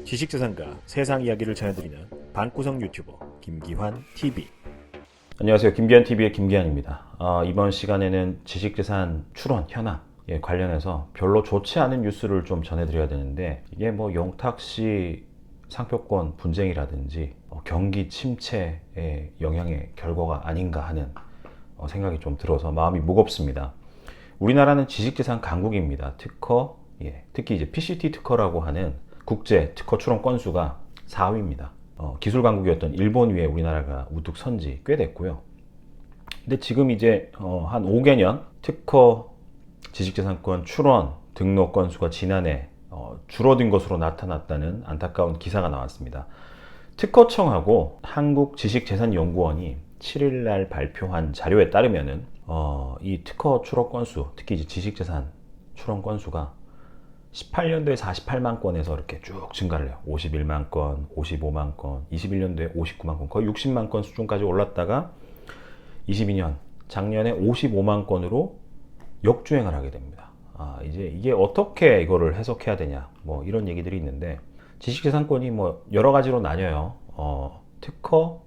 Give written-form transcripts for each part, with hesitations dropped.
지식재산가 세상 이야기를 전해드리는 방구석 유튜버 김기환 TV. 안녕하세요. 김기환TV의 김기환입니다. 이번 시간에는 지식재산 출원 현황에 관련해서 별로 좋지 않은 뉴스를 좀 전해드려야 되는데, 이게 뭐 영탁씨 상표권 분쟁이라든지 경기 침체의 영향의 결과가 아닌가 하는 생각이 좀 들어서 마음이 무겁습니다. 우리나라는 지식재산 강국입니다. 특히 이제 PCT 특허라고 하는 국제 특허 출원 건수가 4위입니다. 기술 강국이었던 일본 위에 우리나라가 우뚝 선지 꽤 됐고요. 근데 지금 이제 한 5개년 특허 지식재산권 출원 등록 건수가 지난해 줄어든 것으로 나타났다는 안타까운 기사가 나왔습니다. 특허청하고 한국지식재산연구원이 7일 날 발표한 자료에 따르면은 이 특허 출원 건수, 특히 이제 지식재산 출원 건수가 18년도에 48만 건에서 이렇게 쭉 증가를 해요. 51만 건, 55만 건, 21년도에 59만 건, 거의 60만 건 수준까지 올랐다가 22년, 작년에 55만 건으로 역주행을 하게 됩니다. 이제 이게 어떻게 이거를 해석해야 되냐, 뭐 이런 얘기들이 있는데, 지식재산권이 뭐 여러 가지로 나뉘어요. 특허,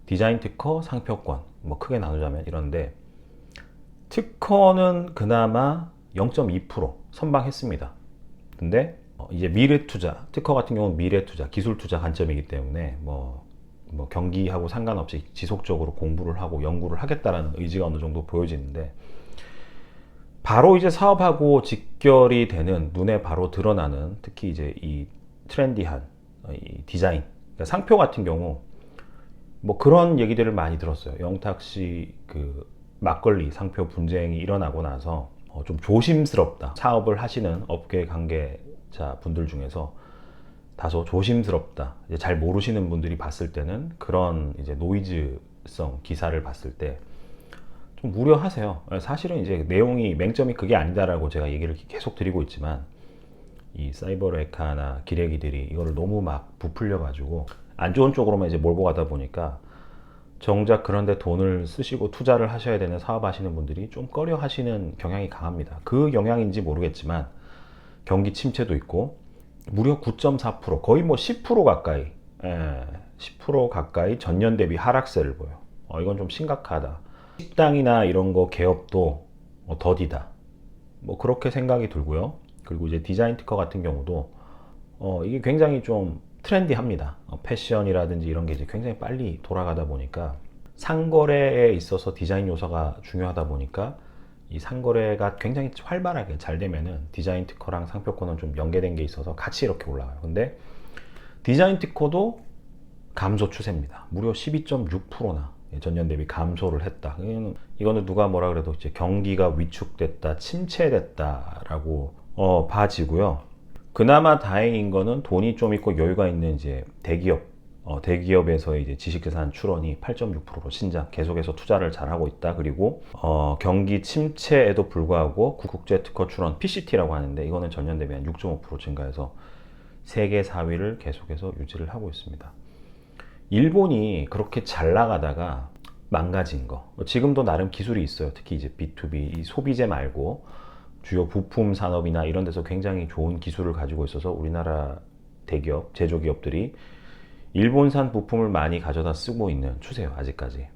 디자인 특허, 상표권, 뭐 크게 나누자면 이런데, 특허는 그나마 0.2% 선방했습니다. 근데 이제 미래투자, 특허 같은 경우는 미래투자, 기술투자 관점이기 때문에 뭐 경기하고 상관없이 지속적으로 공부를 하고 연구를 하겠다라는 의지가 어느 정도 보여지는데, 바로 이제 사업하고 직결이 되는, 눈에 바로 드러나는, 특히 이제 이 트렌디한 이 디자인, 그러니까 상표 같은 경우 뭐 그런 얘기들을 많이 들었어요. 영탁 씨 그 막걸리 상표 분쟁이 일어나고 나서 좀 조심스럽다. 사업을 하시는 업계 관계자 분들 중에서 다소 조심스럽다. 이제 잘 모르시는 분들이 봤을 때는 그런 이제 노이즈성 기사를 봤을 때 좀 우려하세요. 사실은 이제 내용이 맹점이 그게 아니다라고 제가 얘기를 계속 드리고 있지만, 이 사이버레카나 기레기들이 이거를 너무 막 부풀려 가지고 안 좋은 쪽으로만 이제 몰고 가다 보니까, 정작 그런데 돈을 쓰시고 투자를 하셔야 되는 사업 하시는 분들이 좀 꺼려 하시는 경향이 강합니다. 그 영향인지 모르겠지만 경기 침체도 있고, 무려 9.4%, 거의 뭐 10% 가까이, 10% 가까이 전년 대비 하락세를 보여. 이건 좀 심각하다. 식당이나 이런 거 개업도 더디다. 뭐 그렇게 생각이 들고요. 그리고 이제 디자인 특허 같은 경우도 이게 굉장히 좀 트렌디합니다. 패션이라든지 이런 게 이제 굉장히 빨리 돌아가다 보니까, 상거래에 있어서 디자인 요소가 중요하다 보니까, 이 상거래가 굉장히 활발하게 잘 되면은 디자인 특허랑 상표권은 좀 연계된 게 있어서 같이 이렇게 올라가요. 근데 디자인 특허도 감소 추세입니다. 무려 12.6%나 전년 대비 감소를 했다. 이거는 누가 뭐라 그래도 이제 경기가 위축됐다, 침체됐다라고 봐지고요. 그나마 다행인 거는 돈이 좀 있고 여유가 있는 이제 대기업에서의 이제 지식재산 출원이 8.6%로 신장, 계속해서 투자를 잘 하고 있다. 그리고 경기 침체에도 불구하고 국제 특허 출원 PCT라고 하는데, 이거는 전년 대비 한 6.5% 증가해서 세계 4위를 계속해서 유지를 하고 있습니다. 일본이 그렇게 잘 나가다가 망가진 거, 지금도 나름 기술이 있어요. 특히 이제 B2B, 이 소비재 말고 주요 부품 산업이나 이런 데서 굉장히 좋은 기술을 가지고 있어서 우리나라 대기업, 제조기업들이 일본산 부품을 많이 가져다 쓰고 있는 추세예요, 아직까지.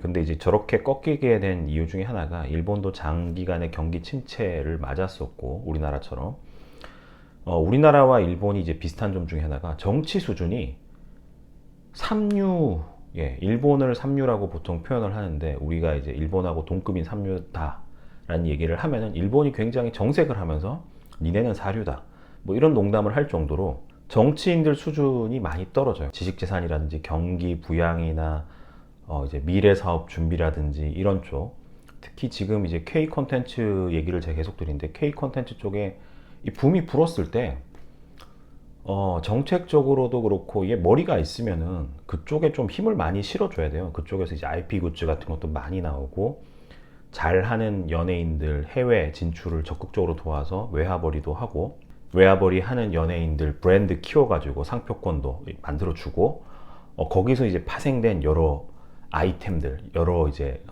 근데 이제 저렇게 꺾이게 된 이유 중에 하나가, 일본도 장기간의 경기 침체를 맞았었고, 우리나라처럼. 우리나라와 일본이 이제 비슷한 점 중에 하나가 정치 수준이 삼류, 일본을 삼류라고 보통 표현을 하는데, 우리가 이제 일본하고 동급인 삼류다 라는 얘기를 하면은, 일본이 굉장히 정색을 하면서 니네는 사류다, 뭐 이런 농담을 할 정도로 정치인들 수준이 많이 떨어져요. 지식재산이라든지 경기 부양이나 이제 미래 사업 준비라든지 이런 쪽, 특히 지금 이제 K 콘텐츠 얘기를 제가 계속 드리는데, K 콘텐츠 쪽에 이 붐이 불었을 때 정책적으로도 그렇고, 이게 머리가 있으면은 그쪽에 좀 힘을 많이 실어줘야 돼요. 그쪽에서 이제 IP 굿즈 같은 것도 많이 나오고, 잘하는 연예인들 해외 진출을 적극적으로 도와서 외화벌이도 하고, 외화벌이 하는 연예인들 브랜드 키워가지고 상표권도 만들어주고, 거기서 이제 파생된 여러 아이템들, 여러 이제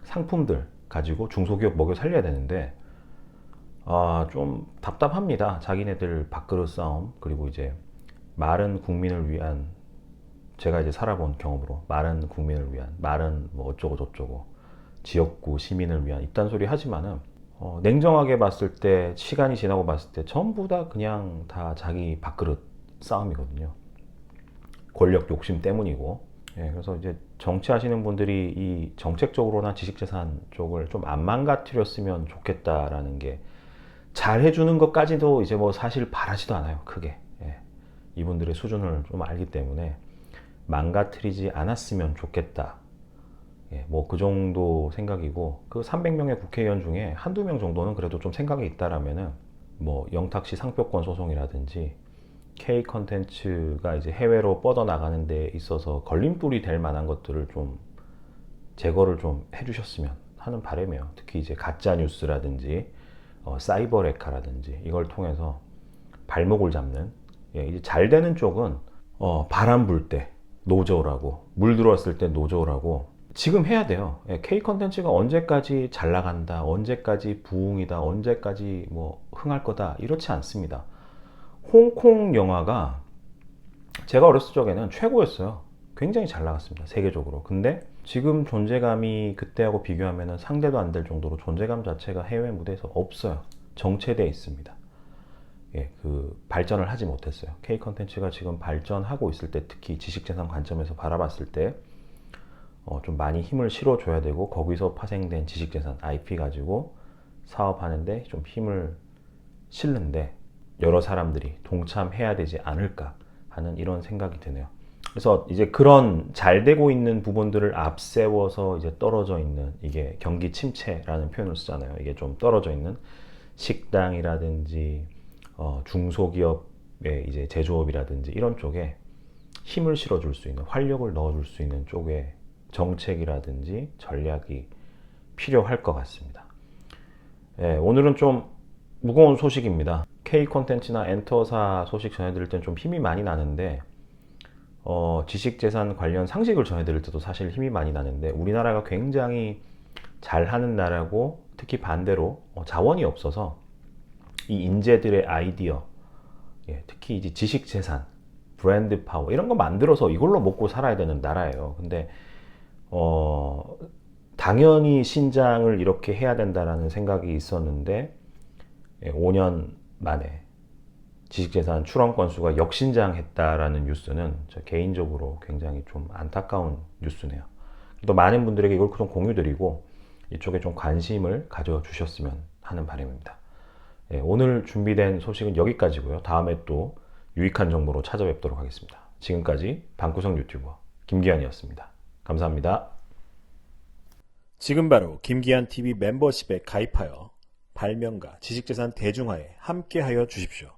상품들 가지고 중소기업 먹여 살려야 되는데, 좀 답답합니다. 자기네들 밥그릇 싸움, 그리고 이제 마른 국민을 위한, 제가 이제 살아본 경험으로 마른 국민을 위한, 마른 뭐 어쩌고 저쩌고 지역구 시민을 위한 이딴 소리 하지만은 냉정하게 봤을 때, 시간이 지나고 봤을 때 전부 다 그냥 다 자기 밥그릇 싸움이거든요. 권력 욕심 때문이고. 예, 그래서 이제 정치하시는 분들이 이 정책적으로나 지식재산 쪽을 좀 안 망가뜨렸으면 좋겠다라는 게, 잘 해주는 것까지도 이제 뭐 사실 바라지도 않아요, 크게. 예, 이분들의 수준을 좀 알기 때문에 망가뜨리지 않았으면 좋겠다. 예, 뭐 그 정도 생각이고, 그 300명의 국회의원 중에 한두 명 정도는 그래도 좀 생각이 있다라면은 뭐 영탁시 상표권 소송이라든지 K 컨텐츠가 이제 해외로 뻗어나가는 데 있어서 걸림돌이 될 만한 것들을 좀 제거를 좀 해주셨으면 하는 바람이에요. 특히 이제 가짜 뉴스라든지 사이버 레카라든지 이걸 통해서 발목을 잡는, 예, 이제 잘 되는 쪽은 바람 불 때 노조라고, 물 들어왔을 때 노조라고 지금 해야 돼요. 예, K 컨텐츠가 언제까지 잘 나간다, 언제까지 부흥이다, 언제까지 뭐 흥할 거다, 이렇지 않습니다. 홍콩 영화가 제가 어렸을 적에는 최고였어요. 굉장히 잘 나갔습니다, 세계적으로. 근데 지금 존재감이 그때하고 비교하면 상대도 안 될 정도로 존재감 자체가 해외 무대에서 없어요. 정체되어 있습니다. 예, 그 발전을 하지 못했어요. K 컨텐츠가 지금 발전하고 있을 때, 특히 지식재산 관점에서 바라봤을 때 좀 많이 힘을 실어줘야 되고, 거기서 파생된 지식재산 IP 가지고 사업하는데 좀 힘을 실는데 여러 사람들이 동참해야 되지 않을까 하는 이런 생각이 드네요. 그래서 이제 그런 잘 되고 있는 부분들을 앞세워서 이제 떨어져 있는, 이게 경기 침체라는 표현을 쓰잖아요. 이게 좀 떨어져 있는 식당이라든지 중소기업의 이제 제조업이라든지 이런 쪽에 힘을 실어줄 수 있는, 활력을 넣어줄 수 있는 쪽에 정책이라든지 전략이 필요할 것 같습니다. 예, 오늘은 좀 무거운 소식입니다. K 콘텐츠나 엔터사 소식 전해드릴 땐 좀 힘이 많이 나는데, 지식재산 관련 상식을 전해드릴 때도 사실 힘이 많이 나는데, 우리나라가 굉장히 잘하는 나라고, 특히 반대로 자원이 없어서 이 인재들의 아이디어, 예, 특히 이제 지식재산, 브랜드 파워 이런 거 만들어서 이걸로 먹고 살아야 되는 나라예요. 근데 당연히 신장을 이렇게 해야 된다라는 생각이 있었는데, 5년 만에 지식재산 출원 건수가 역신장했다라는 뉴스는 저 개인적으로 굉장히 좀 안타까운 뉴스네요. 또 많은 분들에게 이걸 좀 공유드리고 이쪽에 좀 관심을 가져주셨으면 하는 바람입니다. 오늘 준비된 소식은 여기까지고요. 다음에 또 유익한 정보로 찾아뵙도록 하겠습니다. 지금까지 방구석 유튜버 김기환이었습니다. 감사합니다. 지금 바로 김기한 TV 멤버십에 가입하여 발명가 지식재산 대중화에 함께하여 주십시오.